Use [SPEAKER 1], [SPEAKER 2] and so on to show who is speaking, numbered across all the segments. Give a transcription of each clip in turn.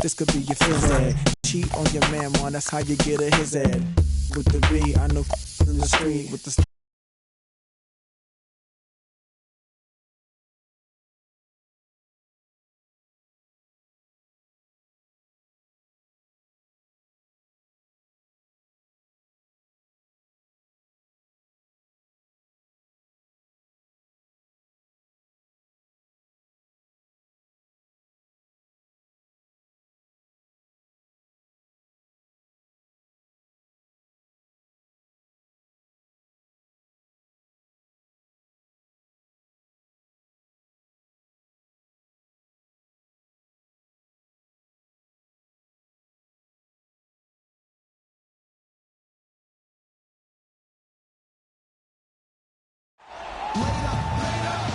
[SPEAKER 1] this could be your phys ed. Cheat on your man, man, that's how you get a his ed. With the B, I know in the street with the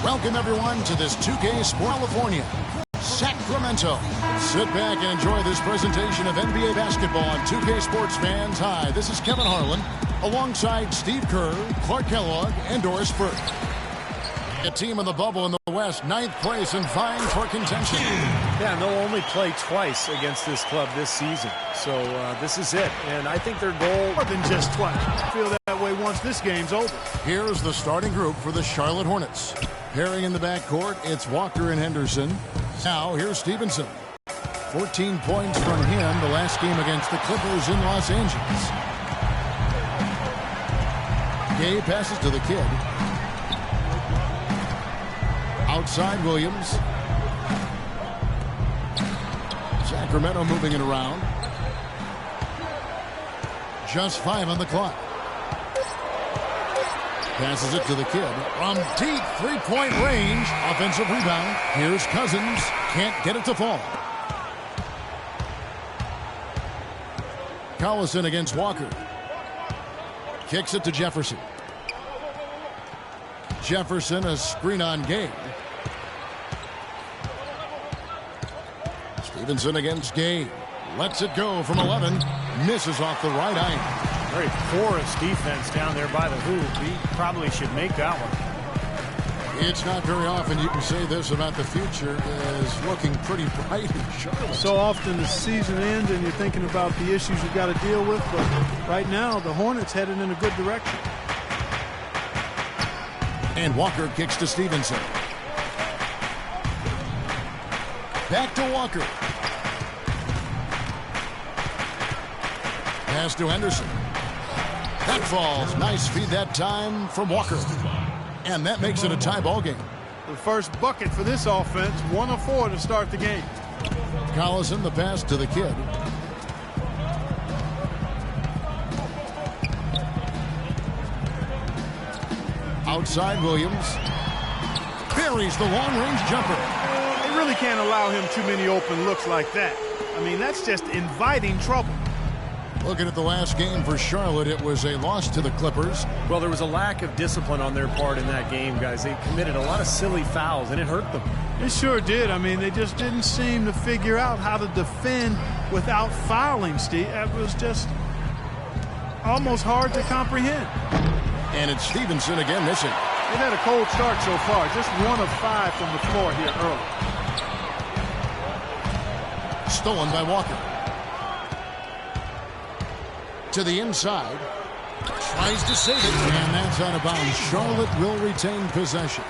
[SPEAKER 2] Welcome, everyone, to this 2K Sport California, Sacramento. Sit back and enjoy this presentation of NBA basketball on 2K Sports fans. Hi, this is Kevin Harlan, alongside Steve Kerr, Clark Kellogg, and Doris Burke. A team in the bubble in the West, 9th place and vying for contention.
[SPEAKER 3] Yeah, and they'll only play twice against this club this season. So this is it. And I think their goal...
[SPEAKER 4] More than just twice. I feel that way once this game's over.
[SPEAKER 2] Here's the starting group for the Charlotte Hornets. Pairing in the backcourt, it's Walker and Henderson. Now, here's Stevenson. 14 points from him the last game against the Clippers in Los Angeles. Gay passes to the kid. Outside Williams. Sacramento moving it around. Just 5 on the clock. Passes it to the kid. From deep three-point range. Offensive rebound. Here's Cousins. Can't get it to fall. Collison against Walker. Kicks it to Jefferson. Jefferson, a screen on Gay. Stevenson against Gay. Lets it go from 11. Misses off the right iron.
[SPEAKER 3] Very porous defense down there by the hoop. He probably should make that one.
[SPEAKER 2] It's not very often you can say this about the future is looking pretty bright in Charlotte.
[SPEAKER 4] So often the season ends and you're thinking about the issues you've got to deal with. But right now, the Hornets headed in a good direction.
[SPEAKER 2] And Walker kicks to Stevenson. Back to Walker. Pass to Henderson. That falls. Nice feed that time from Walker. And that makes it a tie ball game.
[SPEAKER 4] The first bucket for this offense, 1 of 4 to start the game.
[SPEAKER 2] Collison, the pass to the kid. Outside Williams. Buries the long-range jumper.
[SPEAKER 4] They really can't allow him too many open looks like that. I mean, that's just inviting trouble.
[SPEAKER 2] Looking at the last game for Charlotte, it was a loss to the Clippers.
[SPEAKER 3] Well, there was a lack of discipline on their part in that game, guys. They committed a lot of silly fouls, and it hurt them.
[SPEAKER 4] It sure did. I mean, they just didn't seem to figure out how to defend without fouling, Steve. It was just almost hard to comprehend.
[SPEAKER 2] And it's Stevenson again missing.
[SPEAKER 4] They've had a cold start so far. Just 1 of 5 from the floor here early.
[SPEAKER 2] Stolen by Walker. To the inside. Tries to save it. And that's out of bounds. Charlotte will retain possession.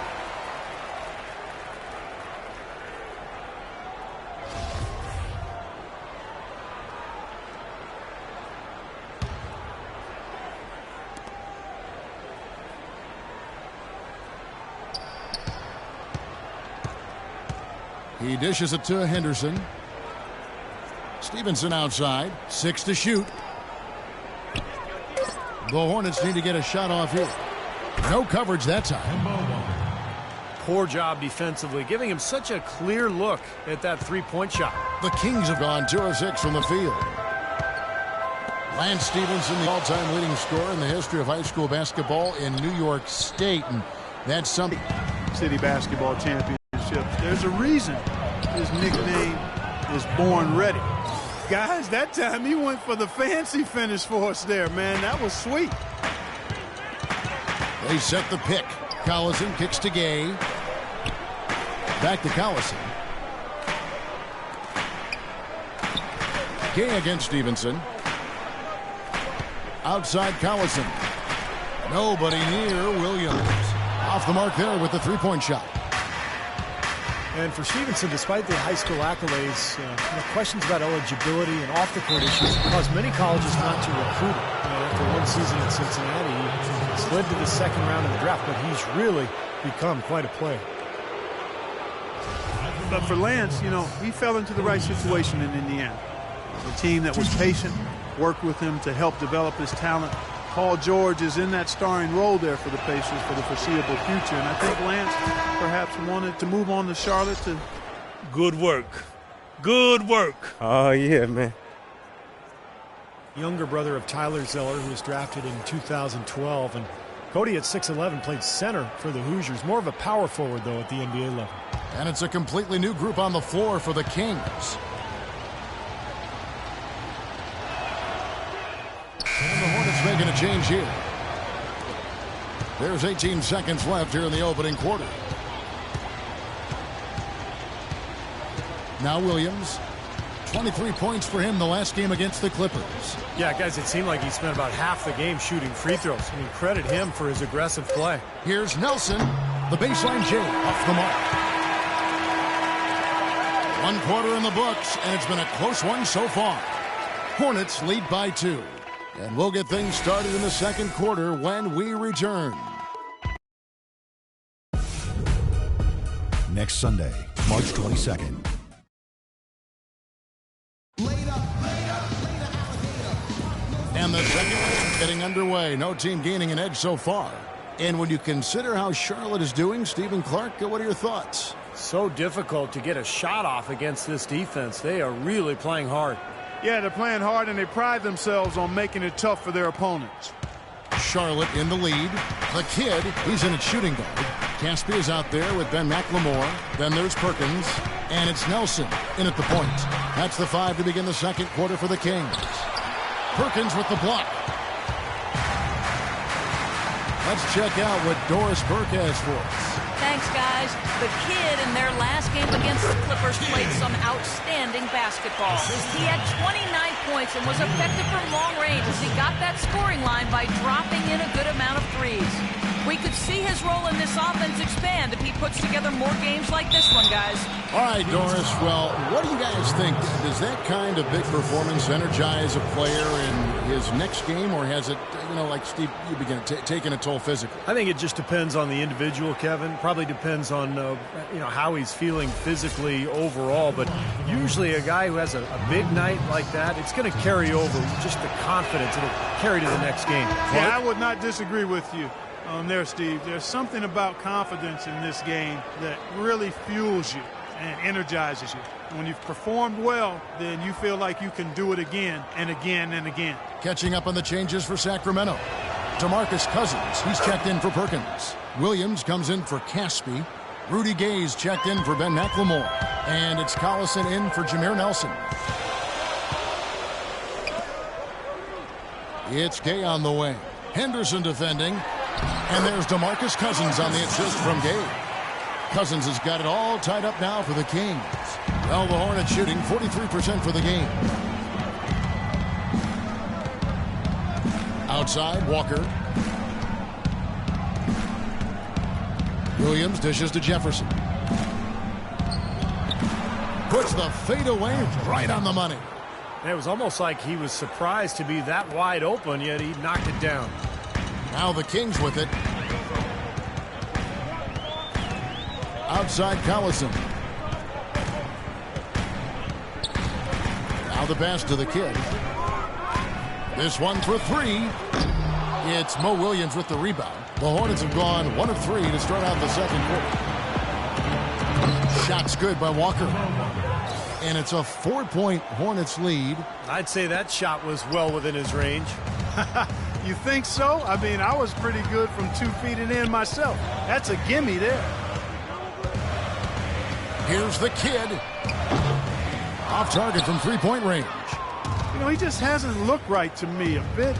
[SPEAKER 2] He dishes it to Henderson. Stevenson outside. 6 to shoot. The Hornets need to get a shot off here. No coverage that time.
[SPEAKER 3] Poor job defensively, giving him such a clear look at that three-point shot.
[SPEAKER 2] The Kings have gone 2 of 6 from the field. Lance Stevenson, the all-time leading scorer in the history of high school basketball in New York State. And that's something.
[SPEAKER 4] City basketball championships. There's a reason his nickname is Born Ready. Guys, that time he went for the fancy finish for us there, man. That was sweet.
[SPEAKER 2] They set the pick. Collison kicks to Gay. Back to Collison. Gay against Stevenson. Outside Collison. Nobody near Williams. Off the mark there with the three-point shot.
[SPEAKER 3] And for Stevenson, despite the high school accolades, questions about eligibility and off-the-court issues caused many colleges not to recruit him. After one season in Cincinnati, he slid to the second round of the draft, but he's really become quite a player.
[SPEAKER 4] But for Lance, he fell into the right situation in Indiana. A team that was patient, worked with him to help develop his talent. Paul George is in that starring role there for the Pacers for the foreseeable future. And I think Lance perhaps wanted to move on to Charlotte to...
[SPEAKER 5] Good work. Good work.
[SPEAKER 6] Oh, yeah, man.
[SPEAKER 3] Younger brother of Tyler Zeller, who was drafted in 2012. And Cody at 6'11" played center for the Hoosiers. More of a power forward, though, at the NBA level.
[SPEAKER 2] And it's a completely new group on the floor for the Kings. And the Hornets making a change here. There's 18 seconds left here in the opening quarter. Now Williams. 23 points for him the last game against the Clippers.
[SPEAKER 3] Yeah, guys, it seemed like he spent about half the game shooting free throws. I mean, credit him for his aggressive play.
[SPEAKER 2] Here's Nelson. The baseline J off the mark. 1 quarter in the books, and it's been a close one so far. Hornets lead by 2. And we'll get things started in the second quarter when we return.
[SPEAKER 7] Next Sunday, March 22nd.
[SPEAKER 2] And the second half getting underway. No team gaining an edge so far. And when you consider how Charlotte is doing, Stephen Clark, what are your thoughts?
[SPEAKER 3] So difficult to get a shot off against this defense. They are really playing hard.
[SPEAKER 4] Yeah, they're playing hard, and they pride themselves on making it tough for their opponents.
[SPEAKER 2] Charlotte in the lead. The kid, he's in at shooting guard. Caspi is out there with Ben McLemore. Then there's Perkins. And it's Nelson in at the point. That's the 5 to begin the second quarter for the Kings. Perkins with the block. Let's check out what Doris Burke has for us.
[SPEAKER 8] Thanks, guys. The kid in their last game against the Clippers played some outstanding basketball. He had 29 points and was effective from long range as he got that scoring line by dropping in a good amount of threes. We could see his role in this offense expand if he puts together more games like this one, guys.
[SPEAKER 2] All right, Doris. Well, what do you guys think? Does that kind of big performance energize a player in his next game, or has it, like Steve, you begin taking a toll physically?
[SPEAKER 3] I think it just depends on the individual, Kevin. Probably depends on, how he's feeling physically overall. But usually a guy who has a big night like that, it's going to carry over just the confidence. It'll carry to the next game.
[SPEAKER 4] Yeah, I would not disagree with you on there, Steve. There's something about confidence in this game that really fuels you and energizes you. When you've performed well, then you feel like you can do it again and again and again.
[SPEAKER 2] Catching up on the changes for Sacramento. DeMarcus Cousins, he's checked in for Perkins. Williams comes in for Caspi. Rudy Gay's checked in for Ben McLemore. And it's Collison in for Jameer Nelson. It's Gay on the way. Henderson defending. And there's DeMarcus Cousins on the assist from Gay. Cousins has got it all tied up now for the Kings. Well, the Hornets shooting 43% for the game. Outside, Walker. Williams dishes to Jefferson. Puts the fadeaway right on the money.
[SPEAKER 3] It was almost like he was surprised to be that wide open, yet he knocked it down.
[SPEAKER 2] Now the Kings with it. Outside Collison. Now the pass to the kid. This one for 3. It's Mo Williams with the rebound. The Hornets have gone 1 of 3 to start out the second quarter. Shot's good by Walker. And it's a 4-point Hornets lead.
[SPEAKER 3] I'd say that shot was well within his range.
[SPEAKER 4] You think so? I mean, I was pretty good from 2 feet and in myself. That's a gimme there.
[SPEAKER 2] Here's the kid. Off target from 3-point range.
[SPEAKER 4] He just hasn't looked right to me. A bit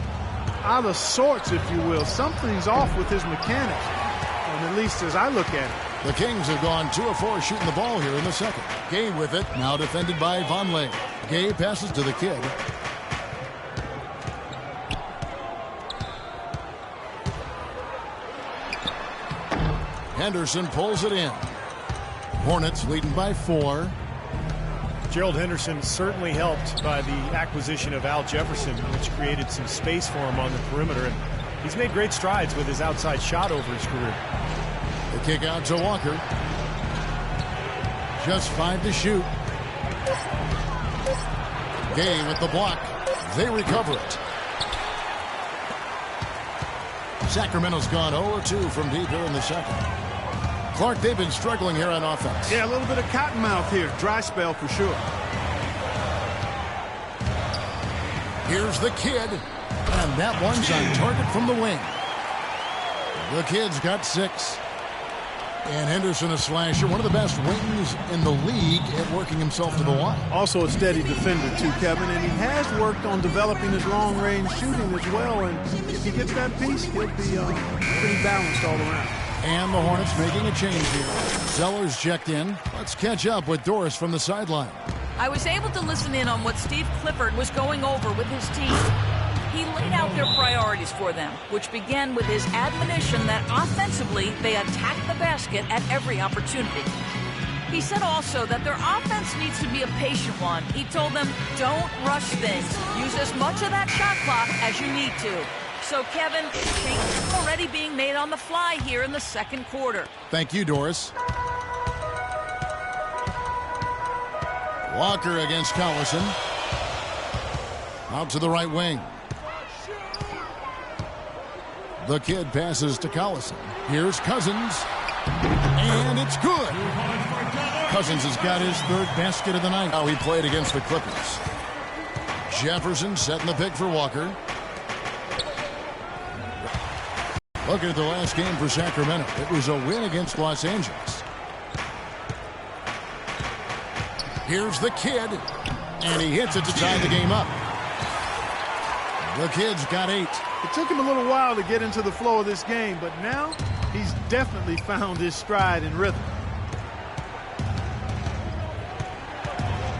[SPEAKER 4] out of sorts, if you will. Something's off with his mechanics, at least as I look at it.
[SPEAKER 2] The Kings have gone 2 of 4 shooting the ball here in the second. Gay with it, now defended by Vonleh. Gay passes to the kid. Henderson pulls it in. Hornets leading by 4.
[SPEAKER 3] Gerald Henderson certainly helped by the acquisition of Al Jefferson, which created some space for him on the perimeter. And he's made great strides with his outside shot over his career.
[SPEAKER 2] The kick out to Walker. Just 5 to shoot. Gay with the block. They recover it. Sacramento's gone 0-2 from deep here in the second. Clark, they've been struggling here on offense.
[SPEAKER 4] Yeah, a little bit of cottonmouth here. Dry spell for sure.
[SPEAKER 2] Here's the kid. And that one's on target from the wing. The kid's got 6. And Henderson, a slasher, one of the best wings in the league at working himself to the line.
[SPEAKER 4] Also a steady defender, too, Kevin. And he has worked on developing his long-range shooting as well. And if he gets that piece, he'll be pretty balanced all around.
[SPEAKER 2] And the Hornets making a change here. Sellers checked in. Let's catch up with Doris from the sideline.
[SPEAKER 8] I was able to listen in on what Steve Clifford was going over with his team. He laid out their priorities for them, which began with his admonition that offensively they attack the basket at every opportunity. He said also that their offense needs to be a patient one. He told them, don't rush things. Use as much of that shot clock as you need to. So, Kevin, changes are already being made on the fly here in the second quarter.
[SPEAKER 2] Thank you, Doris. Walker against Collison. Out to the right wing. The kid passes to Collison. Here's Cousins. And it's good. Cousins has got his 3rd basket of the night. How he played against the Clippers. Jefferson setting the pick for Walker. Looking at the last game for Sacramento. It was a win against Los Angeles. Here's the kid. And he hits it to tie the game up. The kid's got 8.
[SPEAKER 4] It took him a little while to get into the flow of this game, but now he's definitely found his stride and rhythm.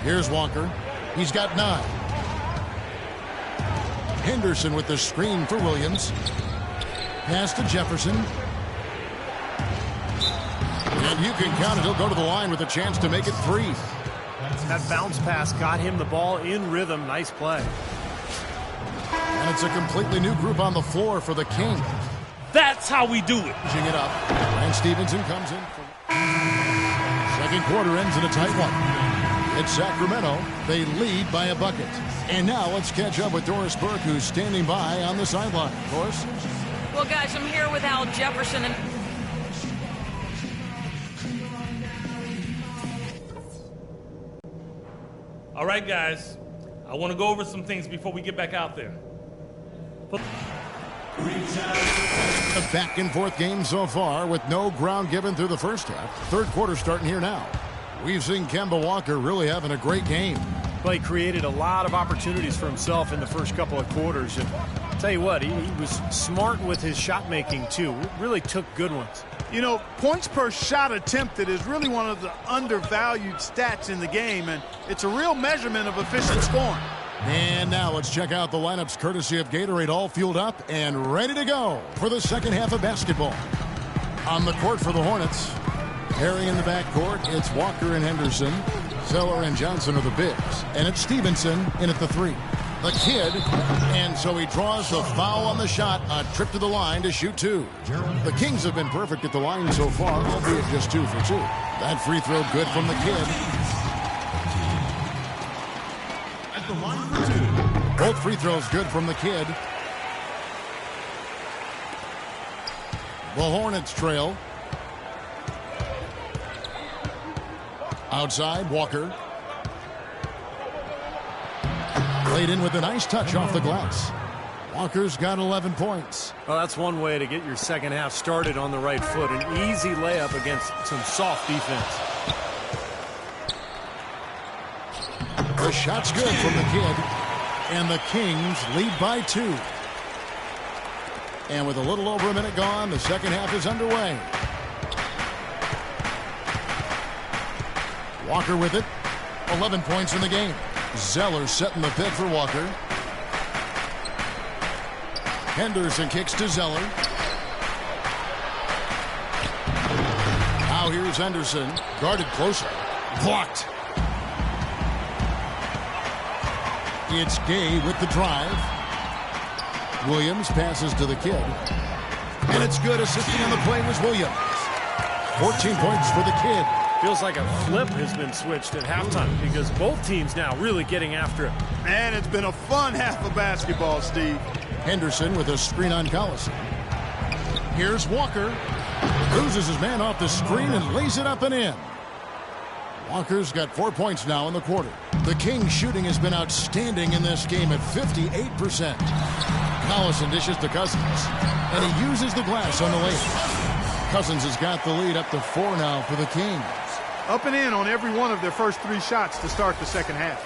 [SPEAKER 2] Here's Walker. He's got 9. Henderson with the screen for Williams. Pass to Jefferson. And you can count it. He'll go to the line with a chance to make it 3.
[SPEAKER 3] That bounce pass got him the ball in rhythm. Nice play.
[SPEAKER 2] And it's a completely new group on the floor for the Kings.
[SPEAKER 5] That's how we do it.
[SPEAKER 2] Pushing it up. And Stevenson comes in. Second quarter ends in a tight one. It's Sacramento. They lead by a bucket. And now let's catch up with Doris Burke, who's standing by on the sideline. Doris?
[SPEAKER 8] Well, guys, I'm here with Al Jefferson. And
[SPEAKER 5] All right, guys. I want to go over some things before we get back out there.
[SPEAKER 2] A back and forth game so far with no ground given through the first half. Third quarter starting here now. We've seen Kemba Walker really having a great game.
[SPEAKER 3] Well, he created a lot of opportunities for himself in the first couple of quarters. And I'll tell you what, he was smart with his shot making too. Really took good ones.
[SPEAKER 4] You know, points per shot attempted is really one of the undervalued stats in the game, and it's a real measurement of efficient scoring.
[SPEAKER 2] And now let's check out the lineups courtesy of Gatorade, all fueled up and ready to go for the second half of basketball. On the court for the Hornets, pairing in the backcourt, it's Walker and Henderson. Zeller and Johnson are the bigs. And it's Stevenson in at the 3. The kid, and so he draws the foul on the shot, a trip to the line to shoot 2. The Kings have been perfect at the line so far, albeit just 2 for 2. That free throw good from the kid. At the line for 2. Both free throws good from the kid. The Hornets trail. Outside, Walker. Laid in with a nice touch off the glass. Walker's got 11 points.
[SPEAKER 3] Well, that's one way to get your second half started on the right foot. An easy layup against some soft defense.
[SPEAKER 2] The shot's good from the kid. And the Kings lead by 2. And with a little over a minute gone, the second half is underway. Walker with it. 11 points in the game. Zeller setting the pick for Walker. Henderson kicks to Zeller. Now here's Henderson. Guarded closer. Blocked. It's Gay with the drive. Williams passes to the kid. And it's good. Assisting on the play was Williams. 14 points for the kid.
[SPEAKER 3] Feels like a flip has been switched at halftime because both teams now really getting after it.
[SPEAKER 4] Man, it's been a fun half of basketball, Steve.
[SPEAKER 2] Henderson with a screen on Collison. Here's Walker. Loses his man off the screen and lays it up and in. Walker's got 4 points now in the quarter. The Kings shooting has been outstanding in this game at 58%. Collison dishes to Cousins, and he uses the glass on the layup. Cousins has got the lead up to 4 now for the Kings.
[SPEAKER 4] Up and in on every one of their first 3 shots to start the second half.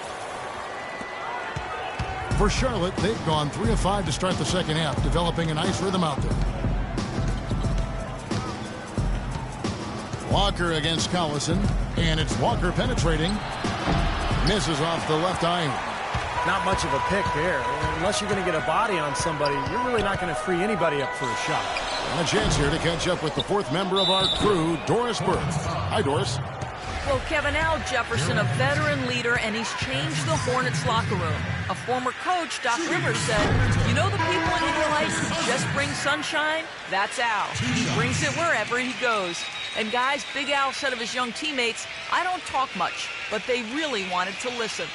[SPEAKER 2] For Charlotte, they've gone 3 of 5 to start the second half, developing a nice rhythm out there. Walker against Collison, and it's Walker penetrating. Misses off the left eye.
[SPEAKER 3] Not much of a pick there. Unless you're going to get a body on somebody, you're really not going to free anybody up for a shot.
[SPEAKER 2] And a chance here to catch up with the 4th member of our crew, Doris Burke. Hi, Doris.
[SPEAKER 8] Well, Kevin, Al Jefferson, a veteran leader, and he's changed the Hornets locker room. A former coach, Doc Rivers, said, you know the people in your life who just bring sunshine? That's Al. He brings it wherever he goes. And guys, Big Al said of his young teammates, I don't talk much, but they really wanted to listen.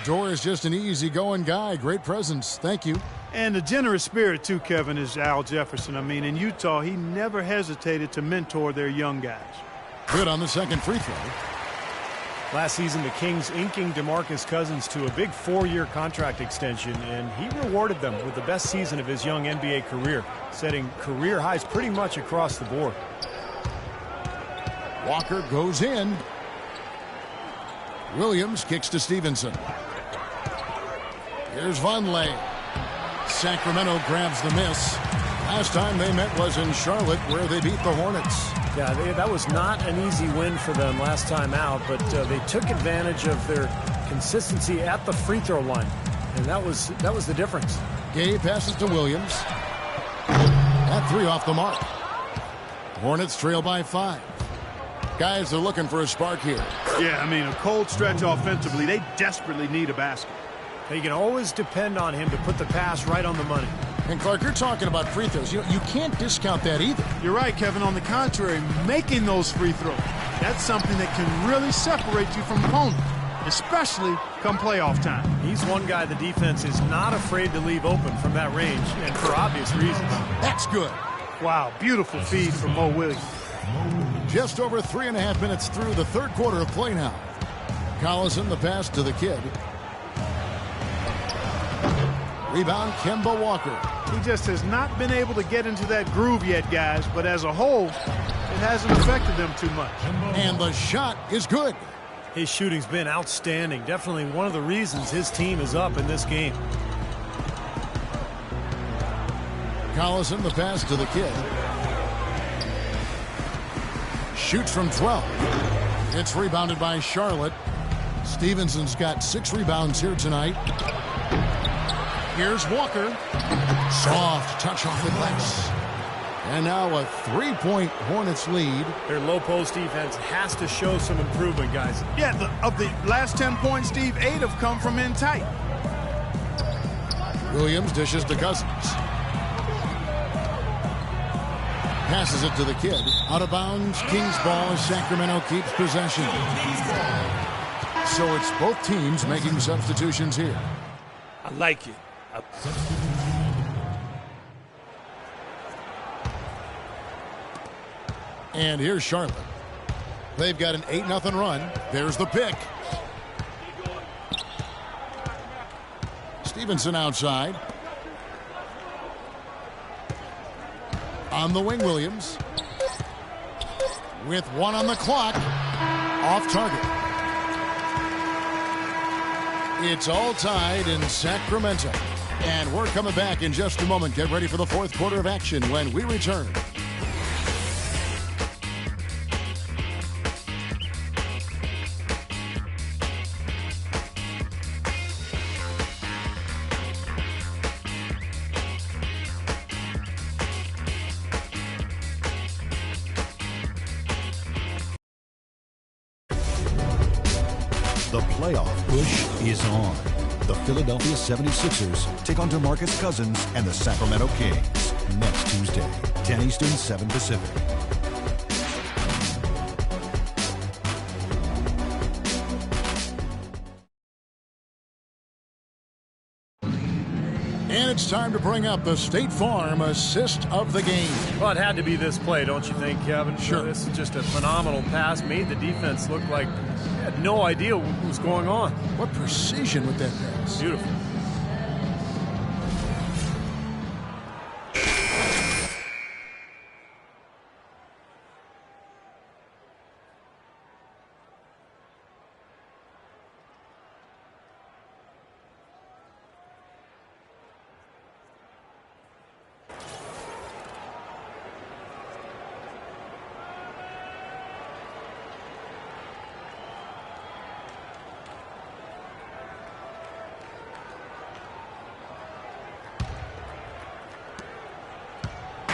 [SPEAKER 2] Doris just an easygoing guy. Great presence. Thank you.
[SPEAKER 4] And the generous spirit, too, Kevin, is Al Jefferson. I mean, in Utah, he never hesitated to mentor their young guys.
[SPEAKER 2] Good on the second free throw.
[SPEAKER 3] Last season, the Kings inking DeMarcus Cousins to a big 4-year contract extension, and he rewarded them with the best season of his young NBA career, setting career highs pretty much across the board.
[SPEAKER 2] Walker goes in. Williams kicks to Stevenson. Here's Vonleh. Sacramento grabs the miss. Last time they met was in Charlotte, where they beat the Hornets.
[SPEAKER 3] Yeah, that was not an easy win for them last time out, but they took advantage of their consistency at the free throw line, and that was the difference.
[SPEAKER 2] Gay passes to Williams. That 3 off the mark. Hornets trail by 5. Guys are looking for a spark here.
[SPEAKER 4] Yeah, I mean, a cold stretch offensively. They desperately need a basket.
[SPEAKER 3] They can always depend on him to put the pass right on the money.
[SPEAKER 2] And Clark, you're talking about free throws. You can't discount that either.
[SPEAKER 4] You're right, Kevin. On the contrary, making those free throws, that's something that can really separate you from opponents, especially come playoff time.
[SPEAKER 3] He's one guy the defense is not afraid to leave open from that range, and for obvious reasons.
[SPEAKER 2] That's good.
[SPEAKER 4] Wow, beautiful feed from Mo Williams.
[SPEAKER 2] Just over 3.5 minutes through the third quarter of play now. Collison, the pass to the kid. Rebound, Kemba Walker.
[SPEAKER 4] He just has not been able to get into that groove yet, guys, but as a whole, it hasn't affected them too much.
[SPEAKER 2] And the shot is good.
[SPEAKER 3] His shooting's been outstanding. Definitely one of the reasons his team is up in this game.
[SPEAKER 2] Collison, the pass to the kid. Shoots from 12. It's rebounded by Charlotte. Stevenson's got 6 rebounds here tonight. Here's Walker. Soft touch off the glass. And now a 3-point Hornets lead.
[SPEAKER 3] Their low post defense has to show some improvement, guys.
[SPEAKER 4] Yeah, of the last 10 points, Steve, 8 have come from in tight.
[SPEAKER 2] Williams dishes to Cousins. Passes it to the kid. Out of bounds. Kings ball as Sacramento keeps possession. So it's both teams making substitutions here.
[SPEAKER 5] I like it.
[SPEAKER 2] And here's Charlotte. They've got an 8-0 run. There's the pick. Stevenson outside. On the wing, Williams. With 1 on the clock. Off target. It's all tied in Sacramento. And we're coming back in just a moment. Get ready for the fourth quarter of action when we return.
[SPEAKER 7] playoff push is on. The Philadelphia 76ers take on DeMarcus Cousins and the Sacramento Kings next Tuesday, 10 Eastern, 7 Pacific.
[SPEAKER 2] And it's time to bring up the State Farm assist of the game.
[SPEAKER 3] Well, it had to be this play, don't you think, Kevin?
[SPEAKER 2] Sure.
[SPEAKER 3] This is just a phenomenal pass. Made the defense look like they had no idea what was going on.
[SPEAKER 2] What precision with that pass.
[SPEAKER 3] Beautiful.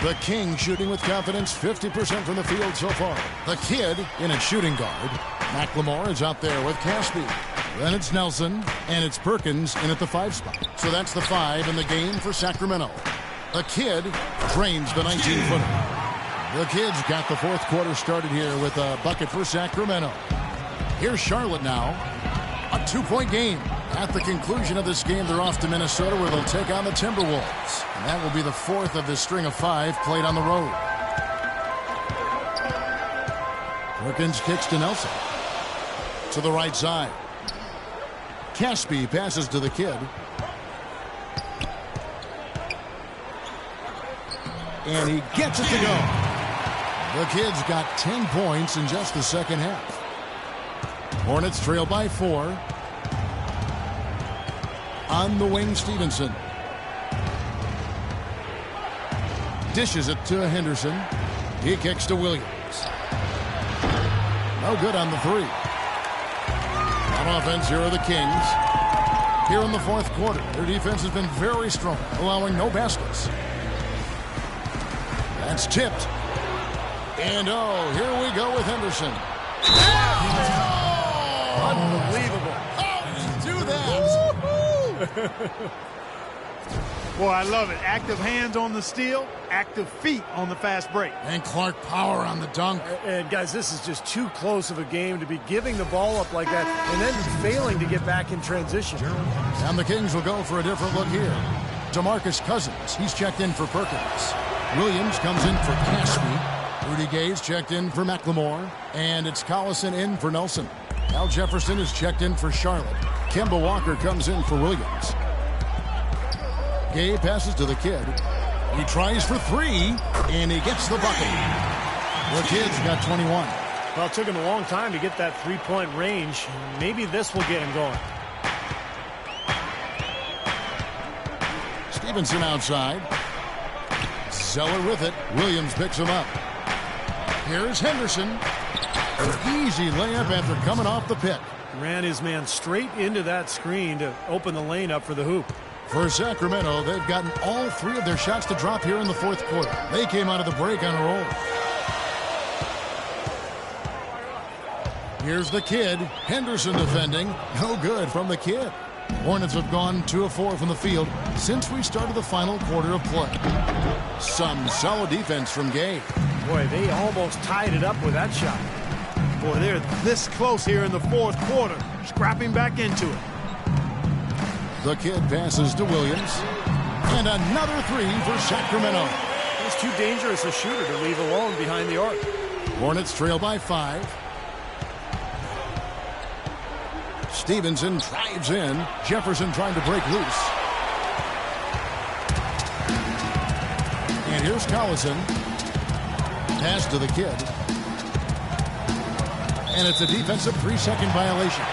[SPEAKER 2] The King shooting with confidence, 50% from the field so far. The Kid in at shooting guard. McLemore is out there with Caspi. Then it's Nelson, and it's Perkins in at the 5 spot. So that's the 5 in the game for Sacramento. The Kid drains the 19-footer. The Kid's got the fourth quarter started here with a bucket for Sacramento. Here's Charlotte now. A 2-point game. At the conclusion of this game, they're off to Minnesota where they'll take on the Timberwolves. And that will be the 4th of this string of 5 played on the road. Perkins kicks to Nelson. To the right side. Caspi passes to the Kid. And he gets it to go. The Kid's got 10 points in just the second half. Hornets trail by 4. On the wing, Stevenson. Dishes it to Henderson. He kicks to Williams. No good on the 3. On offense, here are the Kings. Here in the fourth quarter, their defense has been very strong, allowing no baskets. That's tipped. And oh, here we go with Henderson. Oh!
[SPEAKER 3] Unbelievable.
[SPEAKER 2] How did he do that?
[SPEAKER 4] Boy, I love it. Active hands on the steal, active feet on the fast break.
[SPEAKER 2] And Clark power on the dunk.
[SPEAKER 3] And guys, this is just too close of a game to be giving the ball up like that and then failing to get back in transition.
[SPEAKER 2] And the Kings will go for a different look here. DeMarcus Cousins, he's checked in for Perkins. Williams comes in for Caspi. Rudy Gay's checked in for McLemore. And it's Collison in for Nelson. Al Jefferson is checked in for Charlotte. Kemba Walker comes in for Williams. Gay passes to the Kid. He tries for 3, and he gets the bucket. The Kid's got 21.
[SPEAKER 3] Well, it took him a long time to get that 3-point range. Maybe this will get him going.
[SPEAKER 2] Stevenson outside. Zeller with it. Williams picks him up. Here's Henderson. An easy layup after coming off the pick.
[SPEAKER 3] Ran his man straight into that screen to open the lane up for the hoop.
[SPEAKER 2] For Sacramento, they've gotten all 3 of their shots to drop here in the fourth quarter. They came out of the break on a roll. Here's the Kid. Henderson defending. No good from the Kid. Hornets have gone 2 of 4 from the field since we started the final quarter of play. Some solid defense from Gay.
[SPEAKER 3] Boy, they almost tied it up with that shot.
[SPEAKER 4] Boy, they're this close here in the fourth quarter, scrapping back into it.
[SPEAKER 2] The Kid passes to Williams. And another 3 for Sacramento.
[SPEAKER 3] He's too dangerous a shooter to leave alone behind the arc.
[SPEAKER 2] Hornets trail by 5. Stevenson drives in. Jefferson trying to break loose. And here's Collison. Pass to the Kid. And it's a defensive 3-second violation.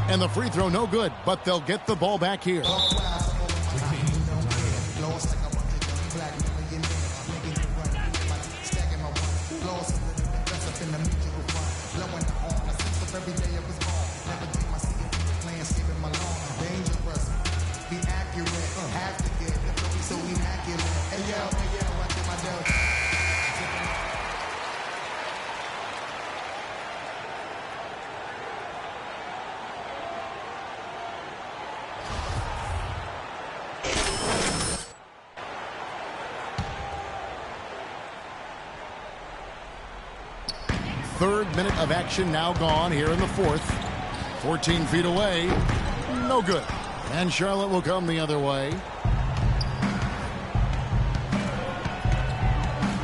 [SPEAKER 2] And the free throw no good, but they'll get the ball back here. third minute of action now gone here in the fourth. 14 feet away. No good. And Charlotte will come the other way.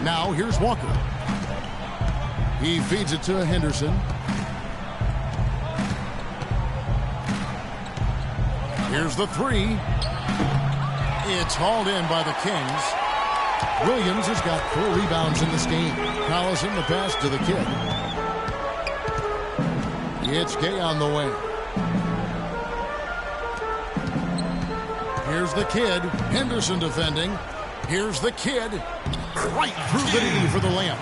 [SPEAKER 2] Now here's Walker. He feeds it to Henderson. Here's the three. It's hauled in by the Kings. Williams has got 4 rebounds in this game. Collison the pass to the kid. It's Gay on the way. Here's the kid. Henderson defending. Here's the kid. Right through the knee for the layup.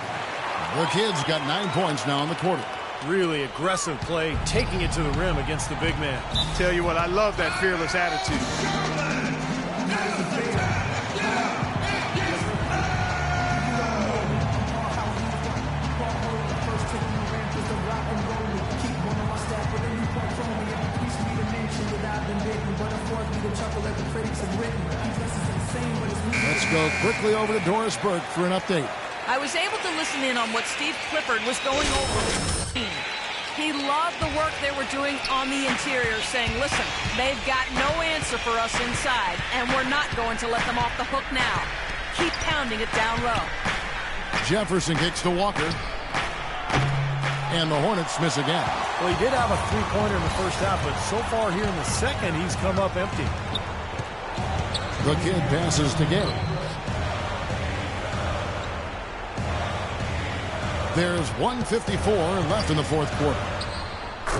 [SPEAKER 2] The kid's got 9 points now in the quarter.
[SPEAKER 3] Really aggressive play, taking it to the rim against the big man.
[SPEAKER 4] Tell you what, I love that fearless attitude.
[SPEAKER 2] Let's go quickly over to Doris Burke for an update.
[SPEAKER 8] I was able to listen in on what Steve Clifford was going over with the team. He loved the work they were doing on the interior, saying, listen, they've got no answer for us inside, and we're not going to let them off the hook now. Keep pounding it down low.
[SPEAKER 2] Jefferson kicks to Walker. And the Hornets miss again.
[SPEAKER 3] Well, he did have a three-pointer in the first half, but so far here in the second, he's come up empty.
[SPEAKER 2] The kid passes to Gay. There's 1:54 left in the fourth quarter.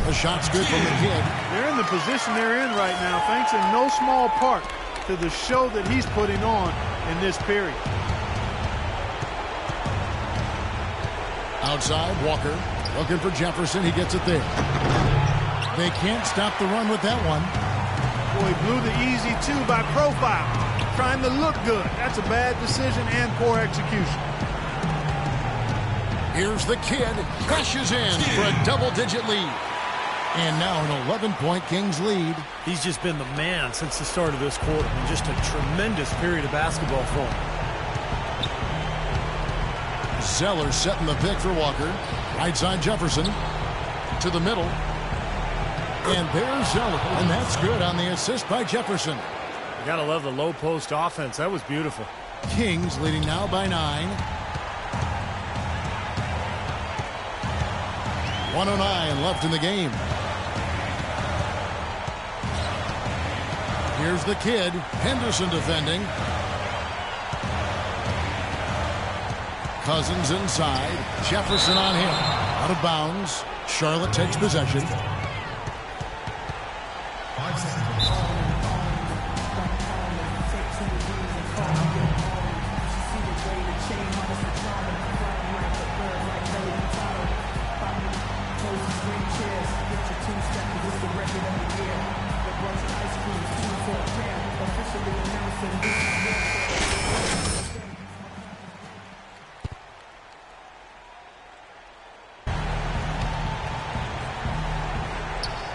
[SPEAKER 2] The shot's good from the kid.
[SPEAKER 4] They're in the position they're in right now, thanks in no small part to the show that he's putting on in this period.
[SPEAKER 2] Outside, Walker looking for Jefferson. He gets it there. They can't stop the run with that one.
[SPEAKER 4] Boy, he blew the easy two by profile, trying to look good. That's a bad decision and poor execution.
[SPEAKER 2] Here's the kid. Crashes in for a double-digit lead. And now an 11-point Kings lead.
[SPEAKER 3] He's just been the man since the start of this quarter. And just a tremendous period of basketball for him.
[SPEAKER 2] Zeller setting the pick for Walker. Right side Jefferson. To the middle. And there's Zeller. And that's good on the assist by Jefferson.
[SPEAKER 3] You gotta love the low post offense. That was beautiful.
[SPEAKER 2] Kings leading now by 9. 1:09 left in the game. Here's the kid. Henderson defending. Cousins inside. Jefferson on him. Out of bounds. Charlotte takes possession.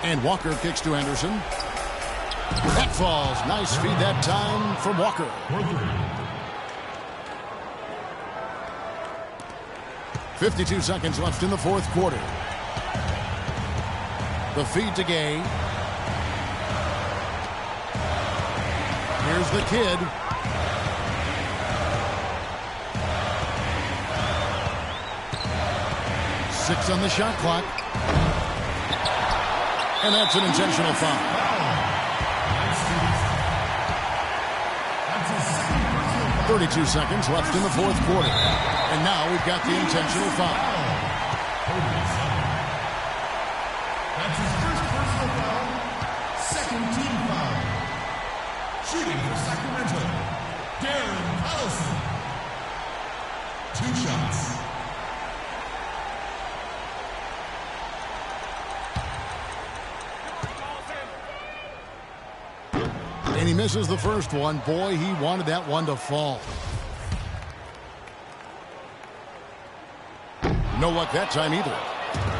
[SPEAKER 2] And Walker kicks to Henderson. That falls. Nice feed that time from Walker. .52 seconds left in the fourth quarter. The feed to Gay. Here's the kid. Six on the shot clock. And that's an intentional foul. 32 seconds left in the fourth quarter. And now we've got the intentional foul.
[SPEAKER 6] That's his first personal foul. Second team foul. Shooting for Sacramento, Darren Collison. 2 shots.
[SPEAKER 2] And he misses the first one. Boy, he wanted that one to fall. No luck that time either.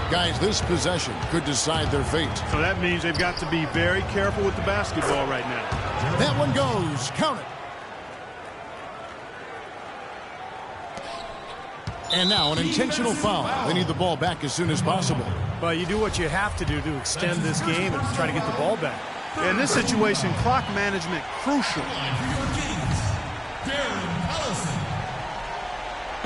[SPEAKER 2] Guys, this possession could decide their fate.
[SPEAKER 4] So that means they've got to be very careful with the basketball right now.
[SPEAKER 2] That one goes. Count it. And now an intentional foul. They need the ball back as soon as possible.
[SPEAKER 3] But you do what you have to do to extend this game and try to get the ball back.
[SPEAKER 4] In this situation, clock management crucial.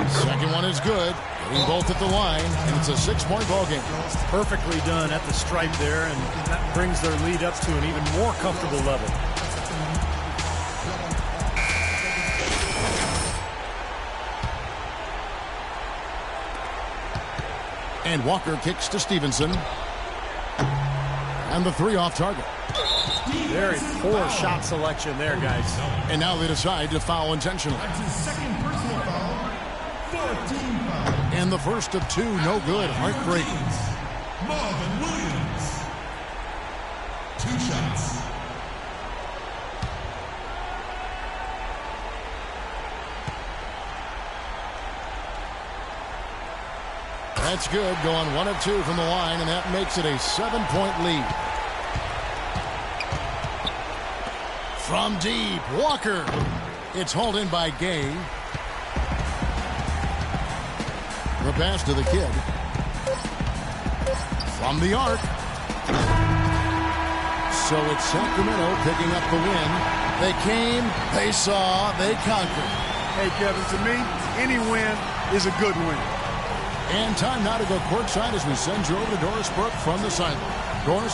[SPEAKER 2] Second one is good. Getting both at the line, and it's a 6-point ball game.
[SPEAKER 3] Perfectly done at the stripe there, and that brings their lead up to an even more comfortable level.
[SPEAKER 2] And Walker kicks to Stevenson. And the 3 off target.
[SPEAKER 3] Very poor shot selection there, guys.
[SPEAKER 2] And now they decide to foul intentionally.
[SPEAKER 6] That's his second personal foul. 14 foul.
[SPEAKER 2] And the first of 2, no good. Heartbreaking.
[SPEAKER 6] Marvin Williams. 2 shots.
[SPEAKER 2] That's good. Going 1 of 2 from the line, and that makes it a 7-point lead. From deep, Walker. It's hauled in by Gay. The pass to the kid. From the arc. So it's Sacramento picking up the win. They came, they saw, they conquered.
[SPEAKER 4] Hey, Kevin, to me, any win is a good win.
[SPEAKER 2] And time now to go courtside as we send you over to Doris Burke from the sideline. Doris?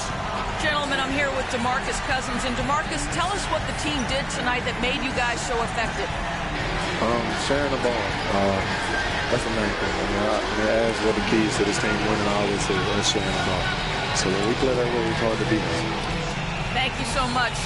[SPEAKER 8] Gentlemen, I'm here with DeMarcus Cousins. And DeMarcus, tell us what the team did tonight that made you guys so effective.
[SPEAKER 9] Sharing the ball. That's the main thing. That's what the keys to this team winning always is sharing the ball. So when we play that way, it's hard to beat us.
[SPEAKER 8] Thank you so much.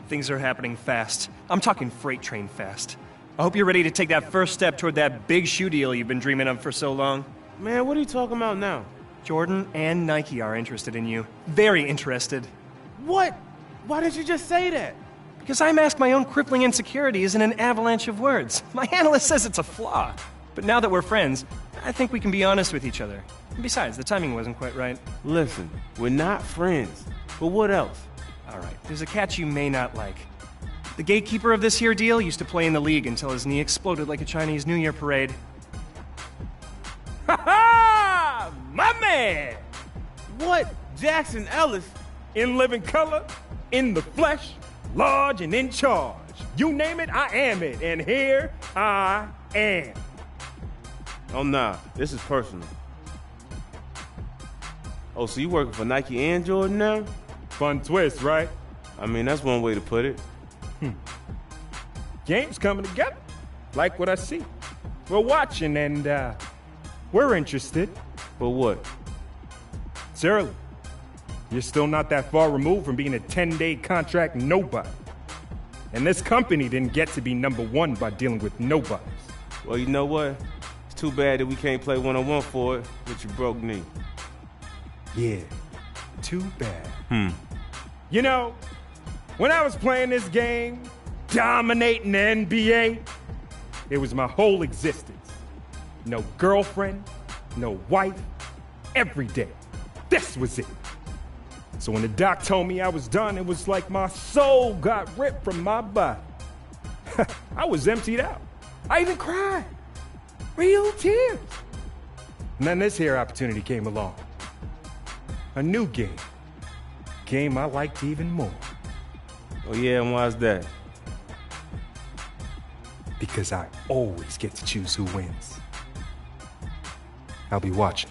[SPEAKER 10] Things are happening fast. I'm talking freight train fast. I hope you're ready to take that first step toward that big shoe deal you've been dreaming of for so long.
[SPEAKER 11] Man, what are you talking about now?
[SPEAKER 10] Jordan and Nike are interested in you. Very interested.
[SPEAKER 11] What? Why didn't you just say that?
[SPEAKER 10] Because I mask my own crippling insecurities in an avalanche of words. My analyst says it's a flaw. But now that we're friends, I think we can be honest with each other. And besides, the timing wasn't quite right.
[SPEAKER 11] Listen, we're not friends. But what else?
[SPEAKER 10] All right, there's a catch you may not like. The gatekeeper of this here deal used to play in the league until his knee exploded like a Chinese New Year parade.
[SPEAKER 11] Ha ha! My man! What? Jackson Ellis?
[SPEAKER 12] In living color, in the flesh, large and in charge. You name it, I am it. And here I am.
[SPEAKER 11] Oh, nah. This is personal. Oh, so you working for Nike and Jordan now?
[SPEAKER 12] Fun twist, right?
[SPEAKER 11] I mean, that's one way to put it.
[SPEAKER 12] Game's coming together. Like what I see. We're watching and we're interested.
[SPEAKER 11] But what?
[SPEAKER 12] It's early. You're still not that far removed from being a 10-day contract nobody. And this company didn't get to be number one by dealing with nobodies.
[SPEAKER 11] Well, you know what? It's too bad that we can't play one-on-one for it with your broke knee.
[SPEAKER 12] Yeah, too bad. You know, when I was playing this game, dominating the NBA, it was my whole existence. No girlfriend, no wife, every day. This was it. So when the doc told me I was done, it was like my soul got ripped from my body. I was emptied out. I even cried. Real tears. And then this here opportunity came along. A new game. Game I liked even more.
[SPEAKER 11] Oh yeah, and why's that?
[SPEAKER 12] Because I always get to choose who wins. I'll be watching.